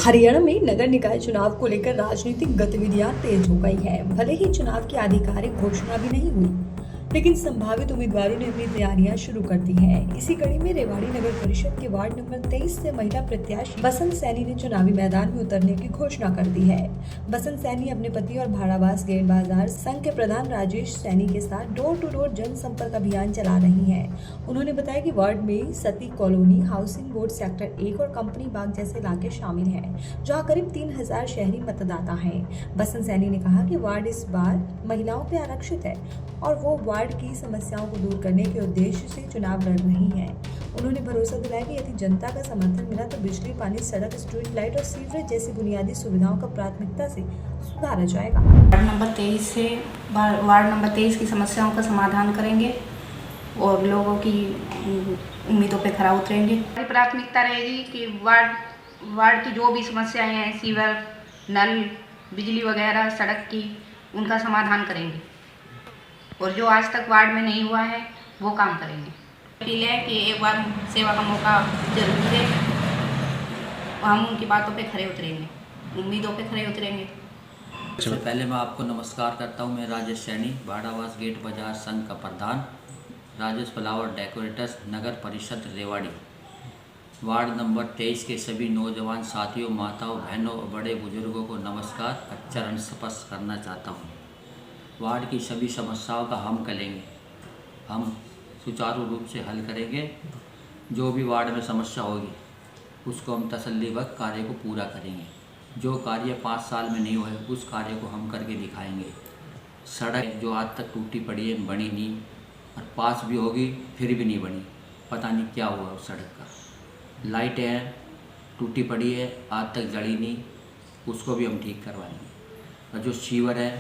हरियाणा में नगर निकाय चुनाव को लेकर राजनीतिक गतिविधियां तेज हो गई है। भले ही चुनाव की आधिकारिक घोषणा भी नहीं हुई, लेकिन संभावित उम्मीदवारों ने अपनी तैयारियां शुरू कर दी हैं। इसी कड़ी में रेवाड़ी नगर परिषद के वार्ड नंबर 23 से महिला प्रत्याशी बसंत सैनी ने चुनावी मैदान में उतरने की घोषणा कर दी है। बसंत सैनी अपने पति और भाड़ावास गेट बाजार संघ के प्रधान राजेश सैनी के साथ डोर टू डोर जनसंपर्क अभियान चला रही हैं। उन्होंने बताया कि वार्ड में सती कॉलोनी, हाउसिंग बोर्ड सेक्टर 1 और कंपनी बाग जैसे इलाके शामिल हैं, जहां करीब 3000 शहरी मतदाता हैं। बसंत सैनी ने कहा कि वार्ड इस बार महिलाओं के आरक्षित है और वो वार्ड की समस्याओं को दूर करने के उद्देश्य से चुनाव लड़ रही हैं। उन्होंने भरोसा दिलाया कि यदि जनता का समर्थन मिला तो बिजली, पानी, सड़क, स्ट्रीट लाइट और सीवरेज जैसी बुनियादी सुविधाओं का प्राथमिकता से सुधारा जाएगा। वार्ड नंबर 23 की समस्याओं का समाधान करेंगे और लोगों की उम्मीदों पे खरा उतरेंगे। हमारी प्राथमिकता रहेगी कि वार्ड की जो भी समस्याएं हैं, सीवर, नल, बिजली वगैरह, सड़क की, उनका समाधान करेंगे और जो आज तक वार्ड में नहीं हुआ है वो काम करेंगे। अपील है कि एक बार सेवा का मौका जरूर दें, हम उनकी बातों पे खरे उतरेंगे, उम्मीदों पे खरे उतरेंगे। सबसे पहले मैं आपको नमस्कार करता हूं। मैं राजेश सैनी, भाड़ावास गेट बाजार संघ का प्रधान, राजेश फ्लावर डेकोरेटर्स, नगर परिषद रेवाड़ी। वार्ड नंबर 23 के सभी नौजवान साथियों, माताओं, बहनों और बड़े बुजुर्गों को नमस्कार का चरण स्पर्श करना चाहता हूं। वार्ड की सभी समस्याओं का हम करेंगे, हम सुचारू रूप से हल करेंगे। जो भी वार्ड में समस्या होगी उसको हम तसल्लीबख्श कार्य को पूरा करेंगे। जो कार्य 5 साल में नहीं हुआ है उस कार्य को हम करके दिखाएंगे। सड़क जो आज तक टूटी पड़ी है, बनी नहीं, और पास भी होगी फिर भी नहीं बनी, पता नहीं क्या हुआ उस सड़क का। लाइटें हैं टूटी पड़ी है, आज तक जड़ी नहीं, उसको भी हम ठीक करवाएंगे। और जो सीवर है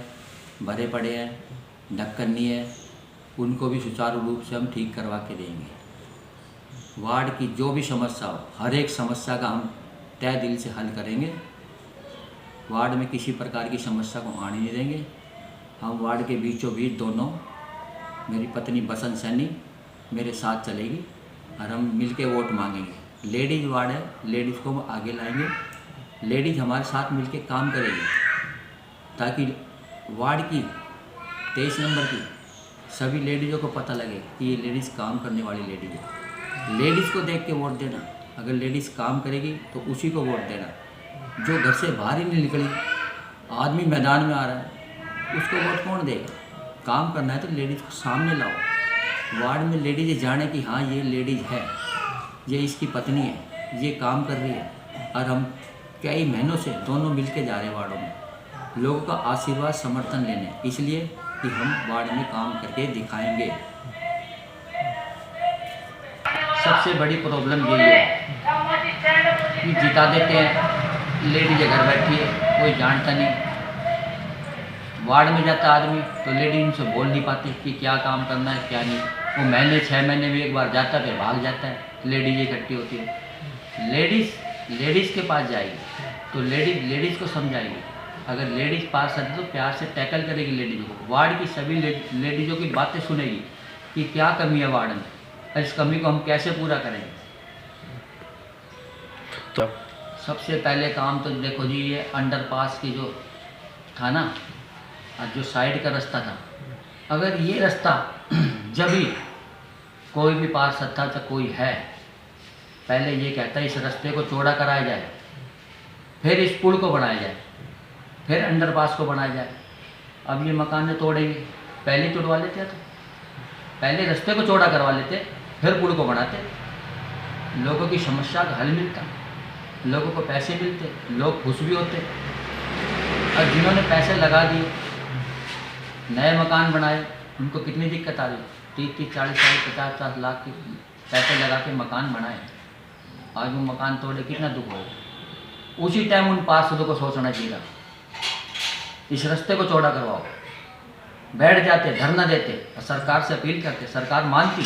भरे पड़े हैं, ढक्कन नहीं है, उनको भी सुचारू रूप से हम ठीक करवा के देंगे। वार्ड की जो भी समस्या हो, हर एक समस्या का हम तय दिल से हल करेंगे। वार्ड में किसी प्रकार की समस्या को आने नहीं देंगे। हम वार्ड के बीचों बीच दोनों, मेरी पत्नी बसंत सैनी मेरे साथ चलेगी और हम मिलके वोट मांगेंगे। लेडीज़ वार्ड है, लेडीज़ को हम आगे लाएंगे। लेडीज़ हमारे साथ मिलके काम करेगी ताकि वार्ड की 23 नंबर की सभी लेडीज़ों को पता लगे कि ये लेडीज़ काम करने वाली लेडीज़ है। लेडीज़ को देख के वोट देना। अगर लेडीज़ काम करेगी तो उसी को वोट देना। जो घर से बाहर ही नहीं निकली, आदमी मैदान में आ रहा है, उसको वोट कौन देगा? काम करना है तो लेडीज़ को सामने लाओ। वार्ड में लेडीज़ जाने कि हाँ ये लेडीज़ है, ये इसकी पत्नी है, ये काम कर रही है। और हम कई महीनों से दोनों मिल के जा रहे हैं वार्डों में, लोगों का आशीर्वाद समर्थन लेने, इसलिए कि हम वार्ड में काम करके दिखाएंगे। सबसे बड़ी प्रॉब्लम यही है कि जिता देते हैं, लेडीज घर बैठी है, कोई जानता नहीं। वार्ड में जाता आदमी तो लेडीज उनसे बोल नहीं पाती कि क्या काम करना है क्या नहीं। वो महीने 6 महीने में एक बार जाता है, फिर भाग जाता है। लेडीज इकट्ठी होती है, लेडीज़ के पास जाएगी तो लेडीज़ को समझाएगी। अगर लेडीज़ पास आती तो प्यार से टैकल करेगी लेडीज़ों को। वार्ड की सभी लेडीज़ों की बातें सुनेगी कि क्या कमी है वार्ड में और इस कमी को हम कैसे पूरा करेंगे। तो सबसे पहले काम तो देखो जी, ये अंडरपास की जो था ना, जो साइड का रास्ता था, अगर ये रास्ता जब भी कोई भी पार्षद था तो कोई है, पहले ये कहता है इस रास्ते को चौड़ा कराया जाए, फिर इस पुल को बनाया जाए, फिर अंडरपास को बनाया जाए। अब ये मकान तोड़ेंगे, पहले ही तोड़वा लेते तो पहले रास्ते को चौड़ा करवा लेते, फिर पुल को बनाते, लोगों की समस्या का हल मिलता, लोगों को पैसे मिलते, लोग खुश भी होते। और जिन्होंने पैसे लगा दिए, नए मकान बनाए, उनको कितनी दिक्कत आ रही, 30-40 40 50 लाख के पैसे लगा के मकान बनाए, आज वो मकान तोड़े, कितना दुख हो। उसी टाइम उन पार्षदों को सोचना चाहिए, इस रास्ते को चौड़ा करवाओ। बैठ जाते, धरना देते और सरकार से अपील करते, सरकार मानती,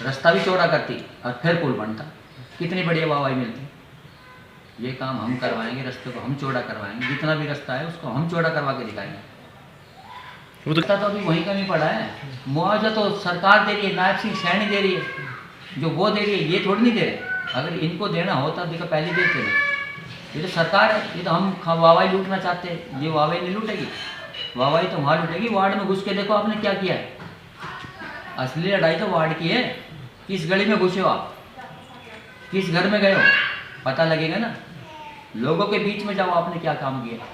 रास्ता भी चौड़ा करती और फिर पुल बनता, कितनी बढ़िया वाहवाही मिलती। ये काम हम करवाएंगे, रास्ते को हम चौड़ा करवाएंगे, जितना भी रास्ता है उसको हम चौड़ा करवा के दिखाएंगे। तो अभी वहीं कमी पड़ा है। मुआवजा तो सरकार दे रही है, नायब सिंह सैनी दे रही है, जो वो दे रही है ये थोड़ी नहीं दे रहे। अगर इनको देना होता देखो पहले देते थे। ये तो सरकार है, ये तो हम वाहवाही लूटना चाहते हैं, ये वाहवाही नहीं लूटेगी। वाहवाही तो वहाँ लूटेगी, वार्ड में घुस के देखो आपने क्या किया है। असली लड़ाई तो वार्ड की है। किस गली में घुसे हो आप, किस घर में गए हो, पता लगेगा ना। लोगों के बीच में जाओ, आपने क्या काम किया।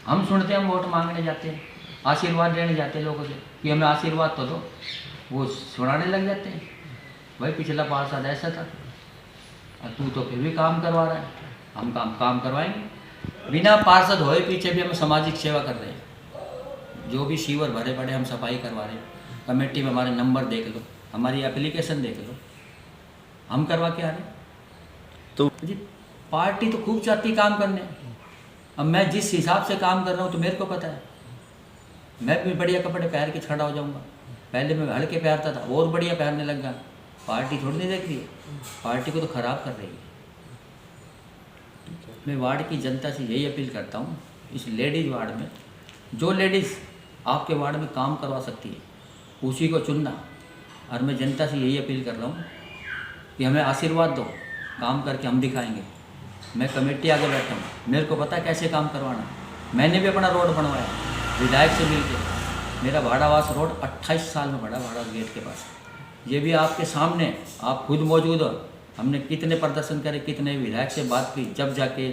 हम सुनते हैं, हम वोट मांगने जाते हैं, आशीर्वाद लेने जाते हैं लोगों से कि हमें आशीर्वाद तो दो, वो सुनाने लग जाते हैं भाई पिछला पार्षद ऐसा था, तू तो फिर भी काम करवा रहा है। हम काम करवाएंगे, बिना पार्षद होए पीछे भी हम सामाजिक सेवा कर रहे हैं। जो भी सीवर भरे पड़े हम सफाई करवा रहे हैं। कमेटी में हमारे नंबर देख लो, हमारी एप्लीकेशन देख लो, हम करवा के आ रहे हैं। तो जी पार्टी तो खूब चाहती है काम करने। अब मैं जिस हिसाब से काम कर रहा हूँ तो मेरे को पता है, मैं भी बढ़िया कपड़े पहन के खड़ा हो जाऊँगा। पहले मैं हल्के पहनता था, और बढ़िया पहनने लग गया। पार्टी थोड़ी नहीं देख रही है, पार्टी को तो ख़राब कर रही है। मैं वार्ड की जनता से यही अपील करता हूँ, इस लेडीज़ वार्ड में जो लेडीज़ आपके वार्ड में काम करवा सकती है उसी को चुनना। और मैं जनता से यही अपील कर रहा हूँ कि हमें आशीर्वाद दो, काम करके हम दिखाएंगे। मैं कमेटी आगे बैठा हूँ, मेरे को पता है कैसे काम करवाना। मैंने भी अपना रोड बनवाया विधायक से मिलकर। मेरा भाड़ावास रोड 28 साल में बना, भाड़ावास गेट के पास। ये भी आपके सामने, आप खुद मौजूद हो। हमने कितने प्रदर्शन करे, कितने विधायक से बात की, जब जाके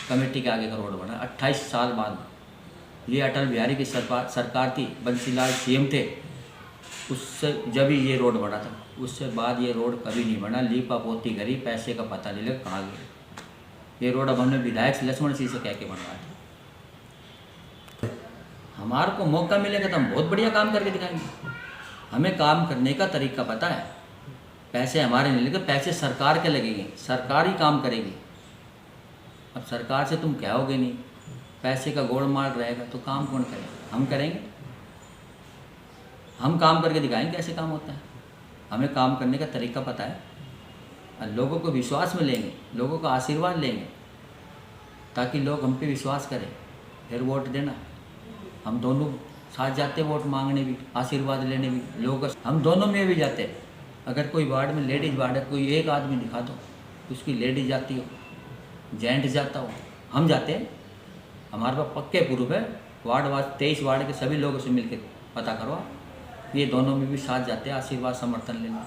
कमेटी के आगे का रोड बना 28 साल बाद। ये अटल बिहारी की सरकार थी, बंसीलाल सीएम थे, उससे जब ही ये रोड बना था। उससे बाद ये रोड कभी नहीं बना। लीपा पोती करी, पैसे का पता नहीं लगा कहाँ गए। ये रोड अब हमने विधायक से लक्ष्मण सिंह से कह के बनवाया था। हमारे को मौका मिलेगा तो हम बहुत बढ़िया काम करके दिखाएंगे। हमें काम करने का तरीका पता है। पैसे हमारे नहीं लगे, पैसे सरकार के लगेंगे, सरकार ही काम करेगी। अब सरकार से तुम कहोगे नहीं, पैसे का गोलमाल रहेगा तो काम कौन करेगा? हम करेंगे। हम काम करके दिखाएंगे कैसे काम होता है। हमें काम करने का तरीका पता है और लोगों को विश्वास में लेंगे, लोगों का आशीर्वाद लेंगे ताकि लोग हम पे विश्वास करें, फिर वोट देना। हम दोनों साथ जाते वोट मांगने भी, आशीर्वाद लेने भी। लोगों हम दोनों में भी जाते हैं। अगर कोई वार्ड में लेडीज़ वार्ड है, कोई एक आदमी दिखा दो उसकी लेडीज जाती हो, जेंट जाता हो, हम जाते हैं। हमारे पास पक्के प्रूफ है। वार्ड 23 वार्ड के सभी लोगों से मिलकर पता करो, ये दोनों में भी साथ जाते हैं आशीर्वाद समर्थन लेने।